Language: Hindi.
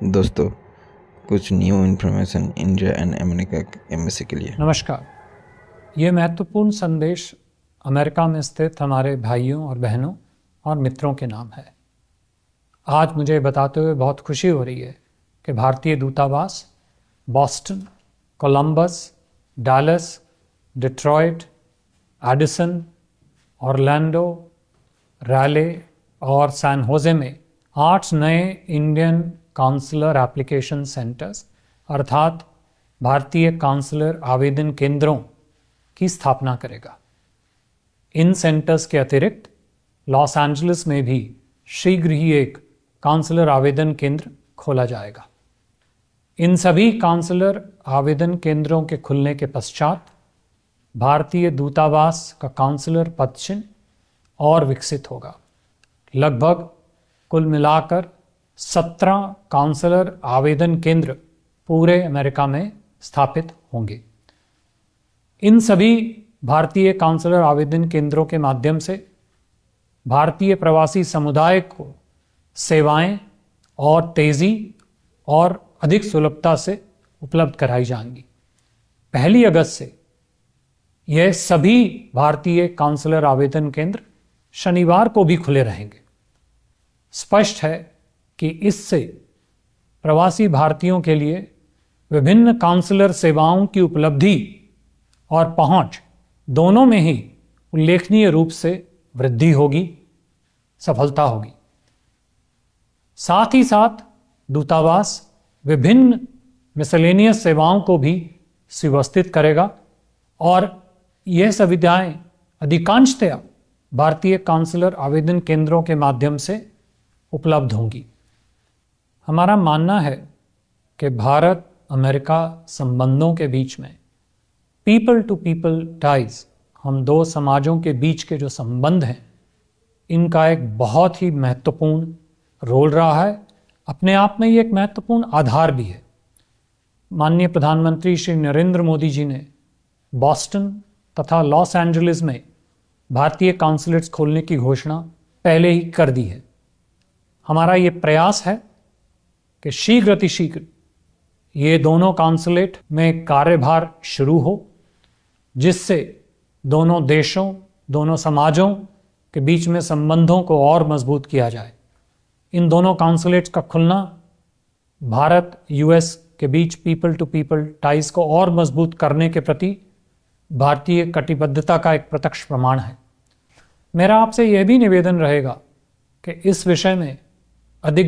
दोस्तों, कुछ new information India and America embassy के लिए। नमस्कार। ये महत्वपूर्ण संदेश अमेरिका में स्थित हमारे भाइयों और बहनों और मित्रों के नाम है। आज मुझे बताते हुए बहुत खुशी हो रही है कि भारतीय दूतावास Boston, Columbus, Dallas, Detroit, Edison, Orlando, Raleigh और सैन होजे में 8 नए इंडियन काउंसलर एप्लीकेशन सेंटर्स अर्थात भारतीय काउंसलर आवेदन केंद्रों की स्थापना करेगा। इन सेंटर्स के अतिरिक्त लॉस एंजलिस में भी शीघ्र ही एक काउंसलर आवेदन केंद्र खोला जाएगा। इन सभी काउंसलर आवेदन केंद्रों के खुलने के पश्चात भारतीय दूतावास का काउंसलर पद चिन्ह और विकसित होगा। लगभग कुल मिलाकर 17 काउंसलर आवेदन केंद्र पूरे अमेरिका में स्थापित होंगे। इन सभी भारतीय काउंसलर आवेदन केंद्रों के माध्यम से भारतीय प्रवासी समुदाय को सेवाएं और तेजी और अधिक सुलभता से उपलब्ध कराई जाएंगी। 1 अगस्त से यह सभी भारतीय काउंसलर आवेदन केंद्र शनिवार को भी खुले रहेंगे। स्पष्ट है कि इससे प्रवासी भारतीयों के लिए विभिन्न काउंसलर सेवाओं की उपलब्धि और पहुंच दोनों में ही उल्लेखनीय रूप से वृद्धि होगी, सफलता होगी। साथ ही साथ दूतावास विभिन्न मिसलेनियस सेवाओं को भी सुव्यवस्थित करेगा और यह सुविधाएं अधिकांशतया भारतीय काउंसलर आवेदन केंद्रों के माध्यम से उपलब्ध होंगी। हमारा मानना है कि भारत अमेरिका संबंधों के बीच में पीपल टू पीपल टाइज, हम दो समाजों के बीच के जो संबंध हैं, इनका एक बहुत ही महत्वपूर्ण रोल रहा है। अपने आप में ये एक महत्वपूर्ण आधार भी है। माननीय प्रधानमंत्री श्री नरेंद्र मोदी जी ने बॉस्टन तथा लॉस एंजलिस में भारतीय काउंसलेट्स खोलने की घोषणा पहले ही कर दी है। हमारा ये प्रयास है कि शीघ्र अतिशीघ्र ये दोनों काउंसलेट में कार्यभार शुरू हो, जिससे दोनों देशों, दोनों समाजों के बीच में संबंधों को और मजबूत किया जाए। इन दोनों काउंसलेट्स का खुलना भारत यूएस के बीच पीपल टू पीपल टाइज को और मजबूत करने के प्रति भारतीय कटिबद्धता का एक प्रत्यक्ष प्रमाण है। मेरा आपसे यह भी निवेदन रहेगा कि इस विषय में अधिक